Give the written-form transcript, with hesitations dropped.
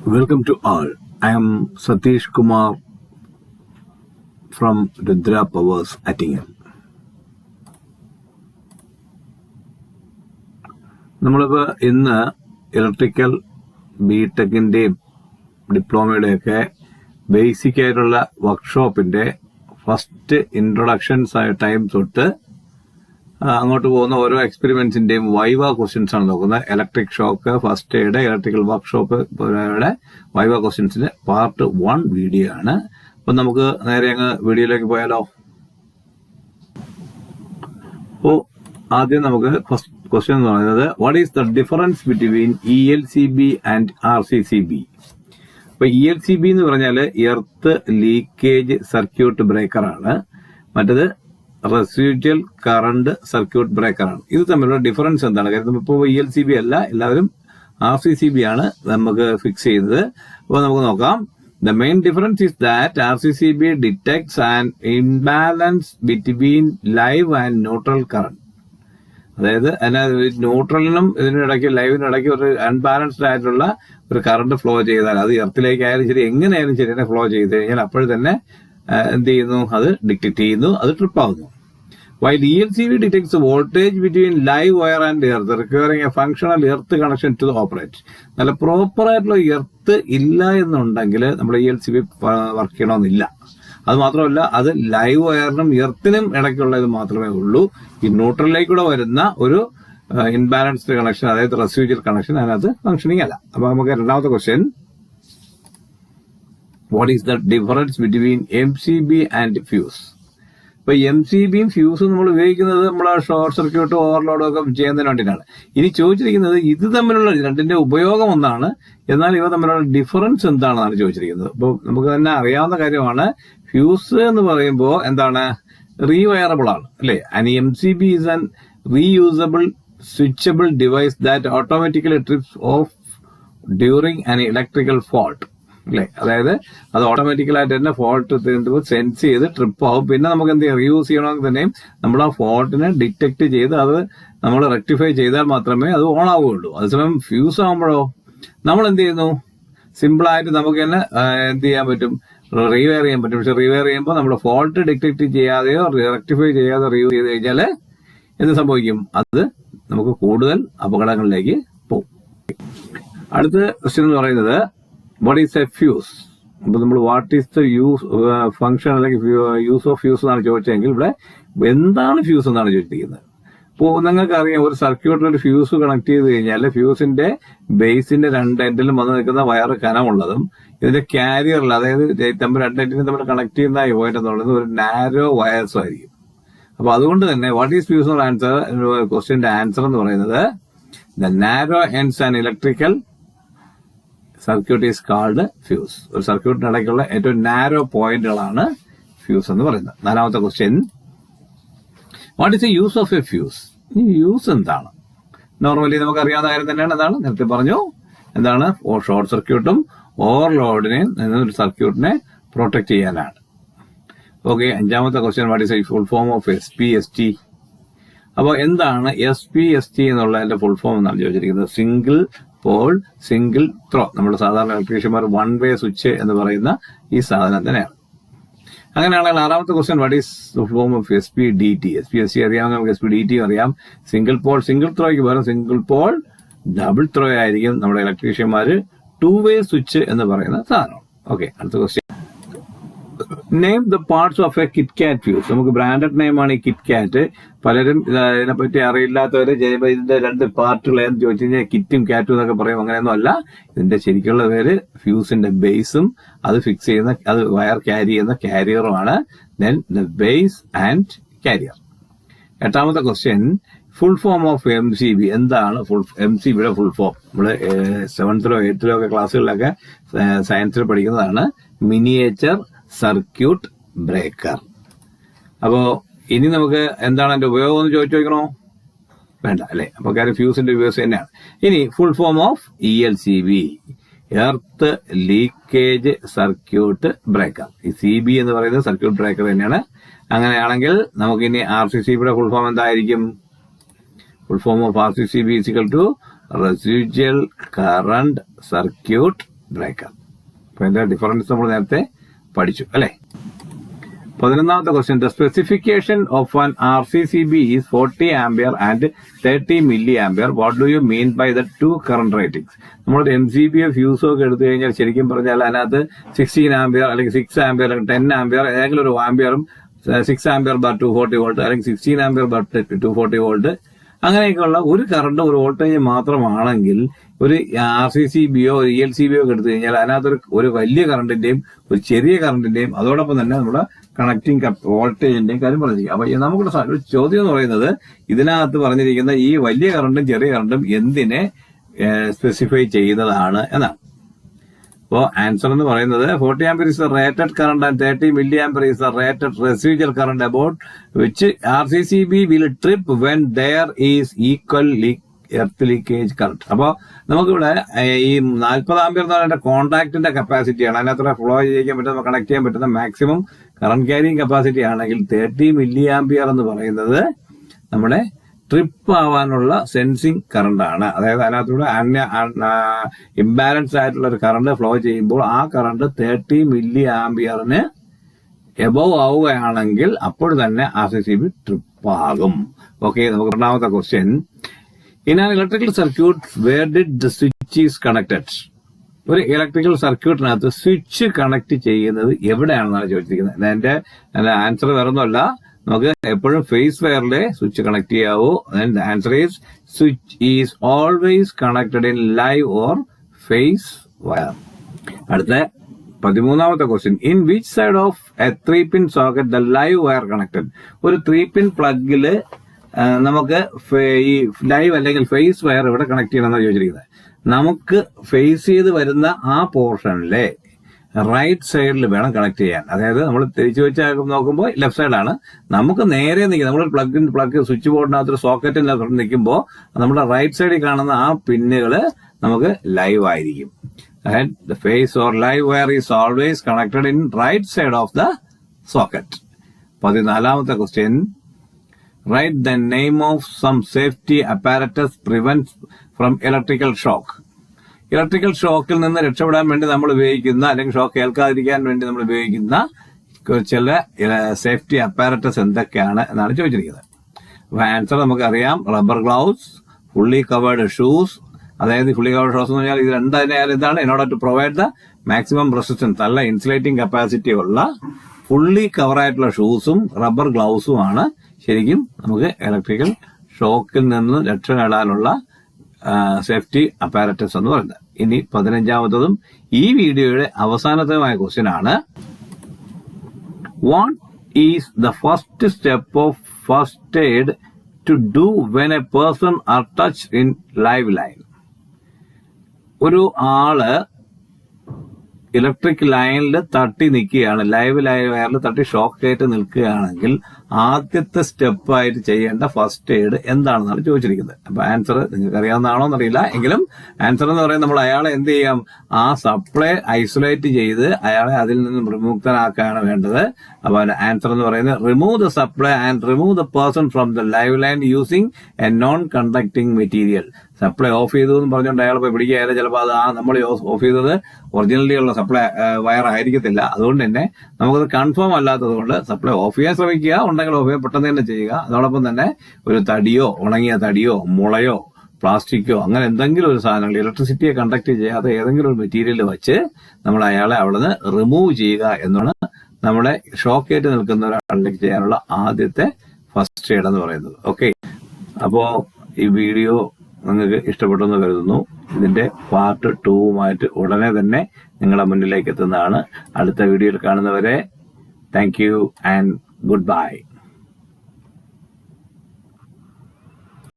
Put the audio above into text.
Welcome to all. I am Satish Kumar from Rudra Powers Attingam. നമ്മളിപ്പോൾ ഇന്ന് electrical ബിടെക്കിൻ്റെയും ഡിപ്ലോമയുടെയൊക്കെ basic ആയിട്ടുള്ള വർക്ക്ഷോപ്പിന്റെ first introductions time തൊട്ട് അങ്ങോട്ട് പോകുന്ന ഓരോ എക്സ്പെരിമെന്റ്സിന്റെയും വൈവ ക്വസ്റ്റ്യൻസ് ആണ് നോക്കുന്നത്. Electric shock, first aid, electrical workshop viva ക്വസ്റ്റ്യൻസിന്റെ പാർട്ട് 1 വീഡിയോ ആണ്. അപ്പൊ നമുക്ക് നേരെ അങ്ങ് വീഡിയോയിലേക്ക് പോയാലോ. അപ്പോൾ ആദ്യം നമുക്ക് ഫസ്റ്റ് ക്വസ്റ്റ്യൻ എന്ന് പറയുന്നത് what is the difference between ELCB and RCCB? അപ്പൊ ELCB എന്ന് പറഞ്ഞാൽ എർത്ത് ലീക്കേജ് സർക്യൂട്ട് ബ്രേക്കർ ആണ്, മറ്റത് റെസിഡ്യൂവൽ കറണ്ട് സർക്യൂട്ട് ബ്രേക്കർ ആണ്. ഇത് തമ്മിലുള്ള ഡിഫറൻസ് എന്താണ്? കാരണം ഇപ്പോൾ ELCB അല്ല, എല്ലാവരും RCCB ആണ് നമുക്ക് ഫിക്സ് ചെയ്യുന്നത്. അപ്പോൾ നമുക്ക് നോക്കാം. The main difference is that RCCB detects an imbalance between live and neutral current. അതായത് ന്യൂട്രലിനും ഇതിനിടയ്ക്ക് ലൈവിനിടയ്ക്ക് ഒരു അൺബാലൻസ്ഡ് ആയിട്ടുള്ള ഒരു കറണ്ട് ഫ്ലോ ചെയ്താൽ, അത് എർത്തിലേക്കായാലും ശരി എങ്ങനെയായാലും ശരി തന്നെ ഫ്ലോ ചെയ്ത് കഴിഞ്ഞാൽ അപ്പോൾ തന്നെ എന്ത് ചെയ്യുന്നു, അത് ഡിറ്റക്ട് ചെയ്യുന്നു, അത് ട്രിപ്പ് ആവുന്നു. While ELCB detects the voltage between live wire and earth, requiring a functional earth connection to the operate. നല്ല പ്രോപ്പർ ആയിട്ടുള്ള എർത്ത് ഇല്ല എന്നുണ്ടെങ്കിൽ നമ്മുടെ ELCB വർക്ക് ചെയ്യണമെന്നില്ല. അത് മാത്രമല്ല, അത് ലൈവ് വയറിനും എർത്തിനും ഇടയ്ക്കുള്ളത് മാത്രമേ ഉള്ളൂ. ഈ ന്യൂട്രലിലേക്കൂടെ വരുന്ന ഒരു ഇൻബാലൻസ്ഡ് കണക്ഷൻ, അതായത് റെസിഡ്യൂവൽ കണക്ഷൻ, അതിനകത്ത് ഫംഗ്ഷനിങ് അല്ല. അപ്പൊ നമുക്ക് രണ്ടാമത്തെ question, what is the difference between MCB and fuse? ഇപ്പൊ MCBയും ഫ്യൂസും നമ്മൾ ഉപയോഗിക്കുന്നത് നമ്മളെ ഷോർട്ട് സർക്യൂട്ട് ഓവർലോഡും ഒക്കെ ചെയ്യുന്നതിന് വേണ്ടിയിട്ടാണ്. ഇനി ചോദിച്ചിരിക്കുന്നത് ഇത് തമ്മിലുള്ള രണ്ടിന്റെ ഉപയോഗം ഒന്നാണ്, എന്നാൽ ഇവ തമ്മിലുള്ള ഡിഫറൻസ് എന്താണെന്നാണ് ചോദിച്ചിരിക്കുന്നത്. അപ്പോൾ നമുക്ക് തന്നെ അറിയാവുന്ന കാര്യമാണ്, ഫ്യൂസ് എന്ന് പറയുമ്പോൾ എന്താണ്, റീവയറബിൾ ആണ് അല്ലെ. And MCB is an reusable switchable device that automatically TRIPS of during an electrical fault അല്ലെ. അതായത് അത് ഓട്ടോമാറ്റിക്കലായിട്ട് തന്നെ ഫോൾട്ട് സെൻസ് ചെയ്ത് ട്രിപ്പ് ആവും. പിന്നെ നമുക്ക് എന്ത് ചെയ്യാം, റീയൂസ് ചെയ്യണമെങ്കിൽ തന്നെയും നമ്മൾ ആ ഫോൾട്ടിനെ ഡിറ്റക്ട് ചെയ്ത് അത് നമ്മൾ റെക്ടിഫൈ ചെയ്താൽ മാത്രമേ അത് ഓൺ ആവുകയുള്ളൂ. അതേസമയം ഫ്യൂസ് ആകുമ്പോഴോ നമ്മൾ എന്ത് ചെയ്യുന്നു, സിമ്പിളായിട്ട് നമുക്ക് തന്നെ എന്ത് ചെയ്യാൻ പറ്റും, റീവെയർ ചെയ്യാൻ പറ്റും. പക്ഷെ റീവെയർ ചെയ്യുമ്പോൾ നമ്മുടെ ഫോൾട്ട് ഡിറ്റക്ട് ചെയ്യാതെയോ റെക്ടിഫൈ ചെയ്യാതെയോ റീയൂസ് ചെയ്ത് കഴിഞ്ഞാൽ എന്ത് സംഭവിക്കും, അത് നമുക്ക് കൂടുതൽ അപകടങ്ങളിലേക്ക് പോകും. അടുത്ത ക്വസ്റ്റ്യൻ എന്ന് പറയുന്നത് വാട്ട് ഈസ് എ ഫ്യൂസ്? അപ്പൊ നമ്മൾ what is the use function അല്ലെങ്കിൽ യൂസ് ഓഫ് ഫ്യൂസ് എന്നാണ് ചോദിച്ചതെങ്കിൽ ഇവിടെ എന്താണ് ഫ്യൂസ് എന്നാണ് ചോദിച്ചിരിക്കുന്നത്. ഇപ്പോൾ നിങ്ങൾക്ക് അറിയാം, ഒരു സർക്യൂട്ടിൽ ഒരു ഫ്യൂസ് കണക്ട് ചെയ്ത് കഴിഞ്ഞാൽ ഫ്യൂസിന്റെ ബേസിന്റെ രണ്ട് എൻഡിലും വന്ന് നിൽക്കുന്ന വയർ കനമുള്ളതും ഇതിന്റെ ക്യാരിയറിൽ, അതായത് രണ്ട് എൻഡിനും തമ്മിൽ കണക്ട് ചെയ്യുന്ന പോയിന്റ് എന്നുള്ളത് ഒരു നാരോ വയർസും ആയിരിക്കും. അപ്പൊ അതുകൊണ്ട് തന്നെ വാട്ട് ഈസ് ഫ്യൂസ് എന്നുള്ള ആൻസർ, ക്വസ്റ്റ്യന്റെ ആൻസർ എന്ന് പറയുന്നത് the narrow ends and electrical circuit is called fuse. ഒരു സർക്യൂട്ടിനിടയ്ക്കുള്ള ഏറ്റവും നാരോ പോയിന്റുകളാണ് ഫ്യൂസ് എന്ന് പറയുന്നത്. നാലാമത്തെ question, what is the use of A fuse? ഈ യൂസ് എന്താണ്? നോർമലി നമുക്ക് അറിയാവുന്ന കാര്യം തന്നെയാണ്. എന്താണ് നേരത്തെ പറഞ്ഞു, എന്താണ്, ഷോർട്ട് സർക്യൂട്ടും ഓവർലോഡിനെ ഒരു സർക്യൂട്ടിനെ പ്രൊട്ടക്ട് ചെയ്യാനാണ്. ഓക്കെ, അഞ്ചാമത്തെ question, what is the full form of SPST? അപ്പോൾ എന്താണ് SPST എന്നുള്ളതിന്റെ ഫുൾ ഫോം എന്നാണ് ചോദിച്ചിരിക്കുന്നത്. Single pole single throw. നമ്മുടെ സാധാരണ ഇലക്ട്രീഷ്യന്മാർ 1 വേ സ്വിച്ച് എന്ന് പറയുന്ന ഈ സാധനം തന്നെയാണ്. അങ്ങനെയാണെങ്കിൽ ആറാമത്തെ question, what is the form of SPDT? SPST അറിയാം, നമുക്ക് SPDT അറിയാം. സിംഗിൾ പോൾ സിംഗിൾ ത്രോയ്ക്ക് പകരം സിംഗിൾ പോൾ ഡബിൾ ത്രോ ആയിരിക്കും നമ്മുടെ ഇലക്ട്രീഷ്യന്മാർ 2 വേ സ്വിച്ച് എന്ന് പറയുന്ന സാധനം. ഓക്കെ, അടുത്ത question, name the parts of A KitKat fuse. നമുക്ക് ബ്രാൻഡഡ് നെയിമാണ് ഈ കിറ്റ്കാറ്റ്. പലരും ഇതിനെപ്പറ്റി അറിയില്ലാത്തവര് ഇതിന്റെ 2 പാർട്ടുകൾ എന്ന് ചോദിച്ചു കഴിഞ്ഞാൽ കിറ്റും കാറ്റും എന്നൊക്കെ പറയും. അങ്ങനെയൊന്നും അല്ല. ഇതിന്റെ ശരിക്കുള്ള പേര് ഫ്യൂസിന്റെ ബേസും അത് ഫിക്സ് ചെയ്യുന്ന, അത് വയർ ക്യാരി ചെയ്യുന്ന ക്യാരിയറുമാണ്. Then the base and carrier. എട്ടാമത്തെ question, full form of MCB. എന്താണ് MCBയുടെ ഫുൾ ഫോം? നമ്മള് 7th 8th ഒക്കെ ക്ലാസ്സുകളിലൊക്കെ സയൻസിൽ പഠിക്കുന്നതാണ്. Miniature circuit breaker. അപ്പോ ഇനി നമുക്ക് എന്താണ് അതിന്റെ ഉപയോഗം എന്ന് ചോദിക്കണോ? വേണ്ട അല്ലെ. അപ്പൊ കാര്യം ഫ്യൂസിന്റെ ഉപയോഗം തന്നെയാണ്. ഇനി full form of ELCB, earth leakage circuit breaker. ഈ CB എന്ന് പറയുന്നത് സർക്യൂട്ട് ബ്രേക്കർ തന്നെയാണ്. അങ്ങനെയാണെങ്കിൽ നമുക്ക് ഇനി RCCBയുടെ ഫുൾ ഫോം എന്തായിരിക്കും? Full form of RCCB is equal to residual current circuit breaker. അപ്പൊ ഇതിന്റെ ഡിഫറൻസ് നമ്മൾ നേരത്തെ പഠിച്ചു അല്ലെ. 11ാമത്തെ question, the specification of an RCCB is 40 ampere and 30 milli ampere. What do you mean by the two current ratings? നമ്മളൊരു MCBയോ ഫ്യൂസോ ഒക്കെ എടുത്തു കഴിഞ്ഞാൽ ശരിക്കും പറഞ്ഞാൽ അതിനകത്ത് 16 ആംപിയർ അല്ലെങ്കിൽ 6 ആംപിയർ അല്ലെങ്കിൽ 10 ആംപിയർ ഏതെങ്കിലും ഒരു ആംപിയറും 6 ആംപിയർ ബാർ 240 വോൾട്ട് അല്ലെങ്കിൽ 16 ആംപിയർ ബാർ 240 വോൾട്ട് അങ്ങനെയൊക്കെയുള്ള ഒരു കറണ്ട് ഒരു വോൾട്ടേജ് മാത്രമാണെങ്കിൽ ഒരു RCCBയോ ഒരു ELCBയോ ഒക്കെ എടുത്തു കഴിഞ്ഞാൽ അതിനകത്തൊരു ഒരു വലിയ കറണ്ടിന്റെയും ഒരു ചെറിയ കറണ്ടിന്റെയും അതോടൊപ്പം തന്നെ നമ്മുടെ കണക്റ്റിംഗ് വോൾട്ടേജിന്റെയും കാര്യം പറഞ്ഞിരിക്കും. അപ്പൊ നമുക്കുള്ള ചോദ്യം എന്ന് പറയുന്നത് ഇതിനകത്ത് പറഞ്ഞിരിക്കുന്ന ഈ വലിയ കറണ്ടും ചെറിയ കറണ്ടും എന്തിനെ സ്പെസിഫൈ ചെയ്യുന്നതാണ് എന്നാണ്. അപ്പോൾ ആൻസർ എന്ന് പറയുന്നത് 40 ampere is the rated current and 30 milli ampere is the rated residual current about which RCCB will trip when there is equal earth leakage current. അപ്പോൾ നമുക്കിവിടെ ഈ 40 ആംപിയർ എന്ന് പറയുന്ന കോൺടാക്ടിന്റെ കപ്പാസിറ്റിയാണ്, അതിനകത്ത് ഫ്ലോ ചെയ്യിക്കാൻ പറ്റുന്ന കണക്ട് ചെയ്യാൻ പറ്റുന്ന മാക്സിമം കറണ്ട് ക്യാരിങ് കപ്പാസിറ്റി ആണെങ്കിൽ 30 മില്ലി ആംപിയർ എന്ന് പറയുന്നത് നമ്മുടെ ട്രിപ്പ് ആവാനുള്ള സെൻസിങ് കറണ്ട് ആണ്. അതായത് അതിനകത്തൂടെ ഇംബാലൻസ് ആയിട്ടുള്ള ഒരു കറണ്ട് ഫ്ലോ ചെയ്യുമ്പോൾ ആ കറണ്ട് 30 മില്ലി ആംപിയറിന് എബവ് ആവുകയാണെങ്കിൽ അപ്പോൾ തന്നെ RCCB ട്രിപ്പ് ആകും. ഓക്കെ, നമുക്ക് 2ാമത്തെ question, in an electrical circuit where did the switch is connected? ഒരു ഇലക്ട്രിക്കൽ സർക്യൂട്ടിനകത്ത് സ്വിച്ച് കണക്ട് ചെയ്യുന്നത് എവിടെയാണെന്നാണ് ചോദിച്ചിരിക്കുന്നത്. അതിന്റെ ആൻസർ വേറൊന്നുമല്ല, നമുക്ക് എപ്പോഴും ഫേസ് വയറിലെ സ്വിച്ച് കണക്ട് ചെയ്യാവൂ. Answer is switch is always connected in live or phase wire. അടുത്ത 13ാമത്തെ question, in which side of a 3-pin socket the live wire connected? ഒരു 3-pin പ്ലഗില് നമുക്ക് ഈ ലൈവ് അല്ലെങ്കിൽ ഫേസ് വയർ ഇവിടെ കണക്ട് ചെയ്യണമെന്നാണ് ചോദിച്ചിരിക്കുന്നത്. നമുക്ക് ഫേസ് ചെയ്ത് വരുന്ന ആ പോർഷനിലെ റൈറ്റ് സൈഡിൽ വേണം കണക്ട് ചെയ്യാൻ. അതായത് നമ്മൾ തിരിച്ചു വെച്ച് നോക്കുമ്പോൾ ലെഫ്റ്റ് സൈഡാണ്. നമുക്ക് നേരെ നിൽക്കുക, നമ്മൾ പ്ലഗ് സ്വിച്ച് ബോർഡിനകത്ത് സോക്കറ്റിനകത്ത് നിൽക്കുമ്പോൾ നമ്മുടെ റൈറ്റ് സൈഡിൽ കാണുന്ന ആ പിന്നുകൾ നമുക്ക് ലൈവ് ആയിരിക്കും. The face or live wire is always connected in right side of the socket. 14ാമത്തെ question, write the name of some safety apparatus prevents from electrical shock. Electrical ഷോക്കിൽ നിന്ന് രക്ഷപ്പെടാൻ വേണ്ടി നമ്മൾ ഉപയോഗിക്കുന്ന അല്ലെങ്കിൽ ഷോക്ക് ഏൽക്കാതിരിക്കാൻ വേണ്ടി നമ്മൾ ഉപയോഗിക്കുന്ന ചില സേഫ്റ്റി അപ്പാരറ്റസ് എന്തൊക്കെയാണ് എന്നാണ് ചോദിച്ചിരിക്കുന്നത്. അപ്പൊ ആൻസർ നമുക്കറിയാം, rubber gloves, fully covered shoes. അതായത് ഫുള്ളി കവേർഡ് ഷൂസ് എന്ന് പറഞ്ഞാൽ ഇത് രണ്ടായാലും എന്താണ്, in order to provide the maximum resistance, നല്ല ഇൻസുലേറ്റിംഗ് കപ്പാസിറ്റി ഉള്ള ഫുള്ളി കവറായിട്ടുള്ള ഷൂസും റബ്ബർ ഗ്ലൗസും ആണ് ശരിക്കും നമുക്ക് ഇലക്ട്രിക്കൽ ഷോക്കിൽ നിന്ന് രക്ഷ നേടാനുള്ള സേഫ്റ്റി അപ്പാരറ്റസ് എന്ന് പറയുന്നത്. ഇനി 15ാമത്തതും ഈ വീഡിയോയുടെ അവസാനത്തുമായ ക്വസ്റ്റ്യൻ ആണ്, what is the first step of first aid to do when a person are touch in live line? ഒരു ആള് ഇലക്ട്രിക് ലൈനിൽ തട്ടി നിൽക്കുകയാണ്, ലൈവ് വയറിൽ തട്ടി ഷോക്ക് ആയിട്ട് നിൽക്കുകയാണെങ്കിൽ ആദ്യത്തെ സ്റ്റെപ്പായിട്ട് ചെയ്യേണ്ട ഫസ്റ്റ് എയ്ഡ് എന്താണെന്നാണ് ചോദിച്ചിരിക്കുന്നത്. അപ്പൊ ആൻസർ നിങ്ങൾക്ക് അറിയാവുന്നതാണോ എന്നറിയില്ല, എങ്കിലും ആൻസർ എന്ന് പറയുന്നത് നമ്മൾ അയാളെ എന്ത് ചെയ്യാം, ആ സപ്ലൈ ഐസൊലേറ്റ് ചെയ്ത് അയാളെ അതിൽ നിന്നും വിമുക്തനാക്കുകയാണ് വേണ്ടത്. അപ്പൊ ആൻസർ എന്ന് പറയുന്നത് remove the supply and remove the person from the live line using A non conducting material. Supply of ചെയ്തു എന്ന് പറഞ്ഞുകൊണ്ട് അയാൾ പോയി പിടിക്കുകയായാലും ചിലപ്പോൾ അത് നമ്മൾ ഓഫ് ചെയ്തത് ഒറിജിനലി ഉള്ള സപ്ലൈ വയർ ആയിരിക്കത്തില്ല. അതുകൊണ്ട് തന്നെ നമുക്കത് കൺഫേം അല്ലാത്തത് കൊണ്ട് സപ്ലൈ ഓഫ് ചെയ്യാൻ ശ്രമിക്കുക, ഉണ്ടെങ്കിൽ ഓഫ് ചെയ്യാൻ പെട്ടെന്ന് തന്നെ ചെയ്യുക. അതോടൊപ്പം തന്നെ ഒരു തടിയോ ഉണങ്ങിയ തടിയോ മുളയോ പ്ലാസ്റ്റിക്കോ അങ്ങനെ എന്തെങ്കിലും ഒരു സാധനങ്ങൾ ഇലക്ട്രിസിറ്റിയെ കണ്ടക്ട് ചെയ്യാത്ത ഏതെങ്കിലും ഒരു മെറ്റീരിയൽ വെച്ച് നമ്മൾ അയാളെ അവിടെ നിന്ന് റിമൂവ് ചെയ്യുക എന്നാണ് നമ്മളെ ഷോക്കേറ്റ് നിൽക്കുന്ന ഒരാളിലേക്ക് ചെയ്യാനുള്ള ആദ്യത്തെ ഫസ്റ്റ് എയ്ഡ് എന്ന് പറയുന്നത്. ഓക്കെ, അപ്പോ ഈ വീഡിയോ നിങ്ങൾക്ക് ഇഷ്ടപ്പെട്ടെന്ന് കരുതുന്നു. ഇതിന്റെ പാർട്ട് 2 ഉടനെ തന്നെ നിങ്ങളുടെ മുന്നിലേക്ക് എത്തുന്നതാണ്. അടുത്ത വീഡിയോയിൽ കാണുന്നവരെ thank you and good bye.